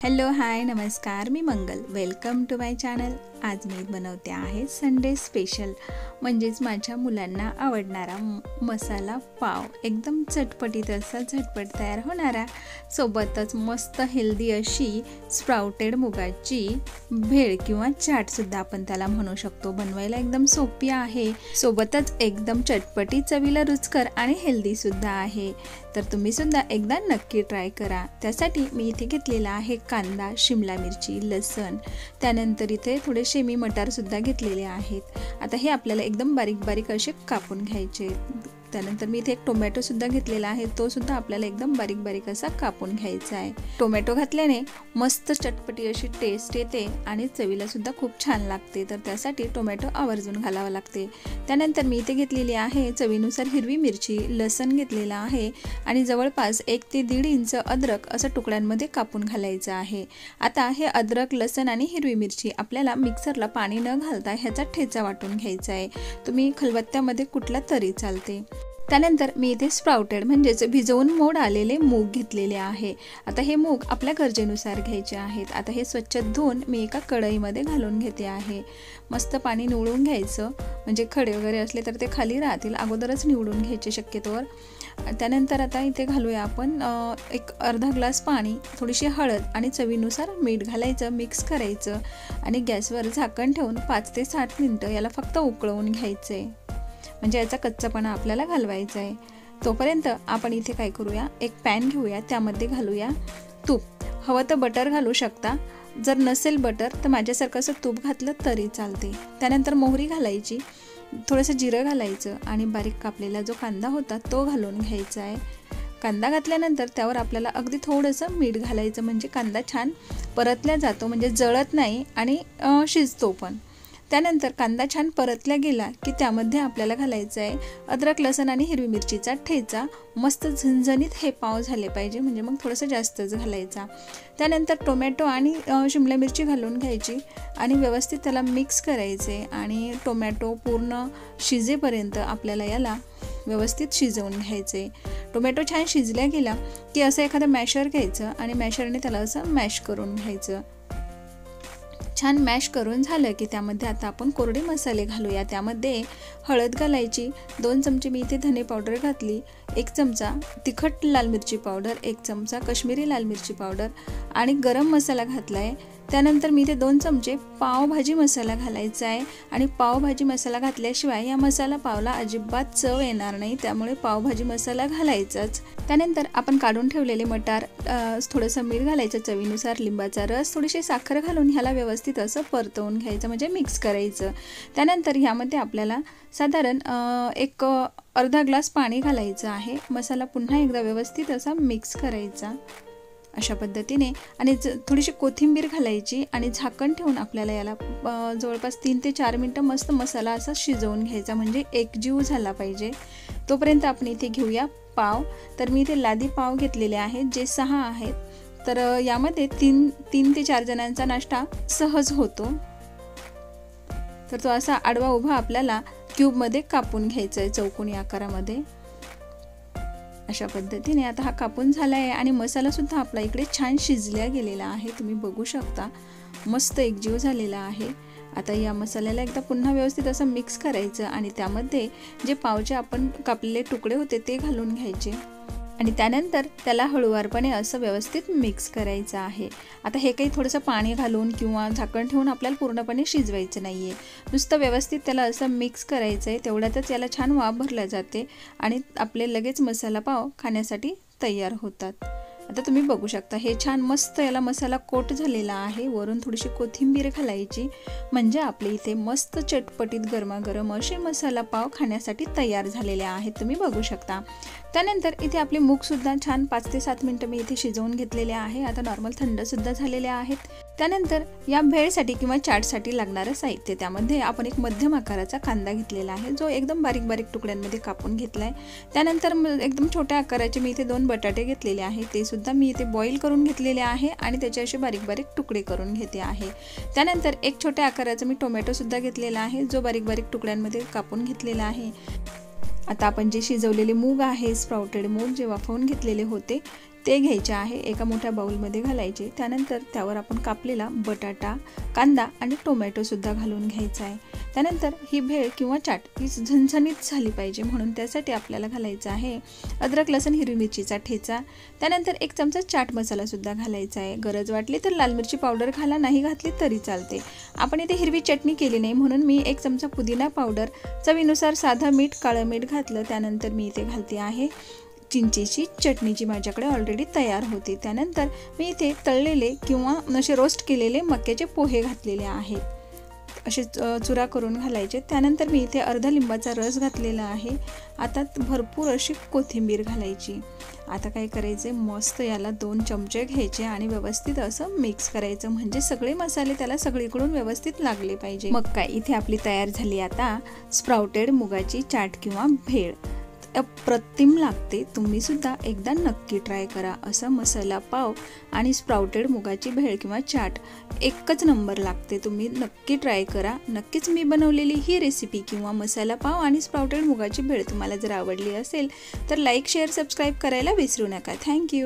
Hello hi नमस्कार, मी Mangal. Welcome to my channel. आज मी बनवते आहे संडे स्पेशल म्हणजेच माझ्या मुलांना आवडणारा मसाला पाव. एकदम चटपटीत असा झटपट तयार होणारा, सोबतच मस्त हेल्दी अशी स्प्राउटेड मुगाची भेळ किंवा चाटसुद्धा आपण त्याला म्हणू शकतो. बनवायला एकदम सोपी आहे, सोबतच एकदम चटपटी, चवीला रुचकर आणि हेल्दीसुद्धा आहे. तर तुम्ही सुद्धा एकदा नक्की ट्राय करा. त्यासाठी मी इथे घेतलेला आहे कांदा, शिमला मिरची, लसूण, त्यानंतर इथे थोडे शेमी मटारसुद्धा घेतलेले आहेत. आता हे आपल्याला एकदम बारीक बारीक असे कापून घ्यायचे. त्यानंतर मी इथे एक टोमॅटोसुद्धा घेतलेला आहे, तो सुद्धा आपल्याला एकदम बारीक बारीक असा कापून घ्यायचा आहे. टोमॅटो घातल्याने मस्त चटपटी अशी टेस्ट येते आणि चवीला सुद्धा खूप छान लागते, तर त्यासाठी टोमॅटो आवर्जून घालावा लागते. त्यानंतर मी इथे घेतलेली आहे चवीनुसार हिरवी मिरची, लसूण घेतलेला आहे आणि जवळपास 1 ते 1.5 इंच अद्रक असं तुकड्यांमध्ये कापून घालायचं आहे. आता हे अद्रक, लसूण आणि हिरवी मिरची आपल्याला मिक्सरला पाणी न घालता ह्याचा ठेचा वाटून घ्यायचा आहे. तुम्ही खलबत्त्यामध्ये कुठला तरी चालते. त्यानंतर मी इथे स्प्राउटेड म्हणजेच भिजवून मोड आलेले मूग घेतलेले आहे. आता हे मूग आपल्या गरजेनुसार घ्यायचे आहेत. आता हे स्वच्छ धुवून मी एका कढईमध्ये घालून घेते आहे. मस्त पाणी निवडून घ्यायचं, म्हणजे खडे वगैरे असले तर ते खाली राहतील, अगोदरच निवडून घ्यायचे शक्यतोवर. त्यानंतर आता इथे घालूया आपण एक अर्धा ग्लास पाणी, थोडीशी हळद आणि चवीनुसार मीठ घालायचं, मिक्स करायचं आणि गॅसवर झाकण ठेवून 5 ते 7 मिनिटं याला फक्त उकळवून घ्यायचं आहे, म्हणजे याचा कच्चापणा आपल्याला घालवायचा आहे. तोपर्यंत आपण इथे काय करूया, एक पॅन घेऊया, त्यामध्ये घालूया तूप. हवं तर बटर घालू शकता, जर नसेल बटर तर माझ्यासारखं असं तूप घातलं तरी चालते. त्यानंतर मोहरी घालायची, थोडंसं जिरं घालायचं आणि बारीक कापलेला जो कांदा होता तो घालून घ्यायचा आहे. कांदा घातल्यानंतर त्यावर आपल्याला अगदी थोडंसं मीठ घालायचं, म्हणजे कांदा छान परतला जातो, म्हणजे जळत नाही आणि शिजतो पण. त्यानंतर कांदा छान परतला गेला की त्यामध्ये आपल्याला घालायचं आहे अद्रक, लसूण आणि हिरवी मिरचीचा ठेचा. मस्त झणझणीत हे पाव झाले पाहिजे, म्हणजे मग थोडंसं जास्तच घालायचा. त्यानंतर टोमॅटो आणि शिमला मिरची घालून घ्यायची आणि व्यवस्थित त्याला मिक्स करायचे आणि टोमॅटो पूर्ण शिजेपर्यंत आपल्याला याला व्यवस्थित शिजवून घ्यायचे. टोमॅटो छान शिजल्या गेला की असं एखादं मॅशर घ्यायचं आणि मॅशरने त्याला असं मॅश करून घ्यायचं. छान मॅश करून झालं की त्यामध्ये आता आपण कोरडे मसाले घालूया. त्यामध्ये हळद घालायची, 2 चमचे मी इथे धने पावडर घातली, 1 चमचा तिखट लाल मिरची पावडर, 1 चमचा काश्मीरी लाल मिरची पावडर आणि गरम मसाला घातला आहे. त्यानंतर मी इथे 2 चमचे पावभाजी मसाला घालायचा आहे आणि पावभाजी मसाला घातल्याशिवाय या मसाला पावला अजिबात चव येणार नाही, त्यामुळे पावभाजी मसाला घालायचाच. त्यानंतर आपण काढून ठेवलेले मटार, थोडंसं मीठ घालायचं चवीनुसार, लिंबाचा रस, थोडीशी साखर घालून ह्याला व्यवस्थित असं परतवून घ्यायचं, म्हणजे मिक्स करायचं. त्यानंतर ह्यामध्ये आपल्याला साधारण एक अर्धा ग्लास पाणी घालायचं आहे. मसाला पुन्हा एकदा व्यवस्थित असा मिक्स करायचा अशा पद्धतीने आणि थोडीशी कोथिंबीर घालायची आणि झाकण ठेवून आपल्याला याला जवळपास 3 ते 4 मिनटं मस्त मसाला असा शिजवून घ्यायचा, म्हणजे एकजीव झाला पाहिजे. तोपर्यंत आपण इथे घेऊया पाव. तर मी इथे लादी पाव घेतलेले आहेत, जे 6 आहेत. तर यामध्ये 3 ते 4 जणांचा नाश्ता सहज होतो. तर तो असा आडवा उभा आपल्याला क्यूबमध्ये कापून घ्यायचा आहे, चौकोनी आकारामध्ये अशा पद्धतीने. आता हा कापून झाला आहे आणि मसालासुद्धा आपला इकडे छान शिजल्या गेलेला आहे, तुम्ही बघू शकता, मस्त एकजीव झालेला आहे. आता या मसाल्याला एकदा पुन्हा व्यवस्थित असं मिक्स करायचं आणि त्यामध्ये जे पावचे आपण कापलेले तुकडे होते ते घालून घ्यायचे आणि त्यानंतर त्याला हळूवारपणे असं व्यवस्थित मिक्स करायचं आहे. आता हे काही थोडंसं पाणी घालून किंवा झाकण ठेवून आपल्याला पूर्णपणे शिजवायचं नाही आहे, नुसतं व्यवस्थित त्याला असं मिक्स करायचं आहे. तेवढ्यातच याला छान वाफ भरल्या जाते आणि आपले लगेच मसाला पाव खाण्यासाठी तयार होतात. आता तुम्ही बघू शकता हे छान मस्त याला मसाला कोट झालेला आहे. वरून थोडीशी कोथिंबीर घालायची, म्हणजे आपले इथे मस्त चटपटीत गरमागरम असे मसाला पाव खाण्यासाठी तयार झालेले आहेत, तुम्ही बघू शकता. त्यानंतर इथे आपले मूगसुद्धा छान 5 ते 7 मिनटं मी इथे शिजवून घेतलेले आहे. आता नॉर्मल थंडसुद्धा झालेले आहेत. त्यानंतर या भेळसाठी किंवा चाटसाठी लागणारं साहित्य, त्यामध्ये आपण एक मध्यम आकाराचा कांदा घेतलेला आहे, जो एकदम बारीक बारीक तुकड्यांमध्ये कापून घेतला आहे. त्यानंतर एकदम छोट्या आकाराचे मी इथे 2 बटाटे घेतलेले आहे, ते सुद्धा मी इथे बॉईल करून घेतलेले आहे आणि त्याचे असे बारीक बारीक तुकडे करून घेते आहे. त्यानंतर एक छोट्या आकाराचा मी टोमॅटोसुद्धा घेतलेला आहे, जो बारीक बारीक तुकड्यांमध्ये कापून घेतलेला आहे. आता आपण जे शिजवलेले मूग आहे, स्प्राउटेड मूग जे वाफवून घेतलेले होते ते घ्यायचे आहे, एका मोठ्या बाउलमध्ये घालायचे। त्यानंतर त्यावर आपण कापलेला बटाटा, कांदा आणि टोमॅटोसुद्धा घालून घ्यायचा आहे। त्यानंतर ही भेळ किंवा चाट ही झणझणीत झाली पाहिजे म्हणून त्यासाठी आपल्याला घालायचं आहे अद्रक लसूण हिरवी मिरचीचा ठेचा। त्यानंतर 1 चमचा चाट मसालासुद्धा घालायचा आहे। गरज वाटली तर लाल मिरची पावडर घाला, नाही घातली तरी चालते। आपण इथे हिरवी चटणी केली नाही म्हणून मी 1 चमचा पुदिना पावडर, चवीनुसार साधं मीठ, काळं मीठ घातलं। त्यानंतर मी इथे घालते आहे चिंचेची चटणी जी माझ्याकडे ऑलरेडी तयार होती। त्यानंतर मी इथे तळलेले किंवा असे रोस्ट केलेले मक्याचे पोहे घातलेले आहेत, असे चुरा करून घालायचे। त्यानंतर मी इथे अर्धा लिंबाचा रस घातलेला आहे। आता भरपूर अशी कोथिंबीर घालायची। आता काय करायचे, मस्त याला 2 चमचे घ्यायचे आणि व्यवस्थित असं मिक्स करायचं, म्हणजे सगळे मसाले त्याला सगळीकडून व्यवस्थित लागले पाहिजे। मग काय इथे आपली तयार झाली आता स्प्राउटेड मुगाची चाट किंवा भेळ। अप्रतिम लागते, तुम्ही सुद्धा एकदा नक्की ट्राय करा। असा मसाला पाव आणि स्प्राउटेड मुगाची भेळ किंवा चाट एकच नंबर लागते, तुम्ही नक्की ट्राय करा। नक्कीच मी बनवलेली ही रेसिपी किंवा मसाला पाव आणि स्प्राउटेड मुगाची भेळ तुम्हाला जर आवडली असेल तर लाईक, शेअर, सबस्क्राईब करायला विसरू नका। थँक्यू।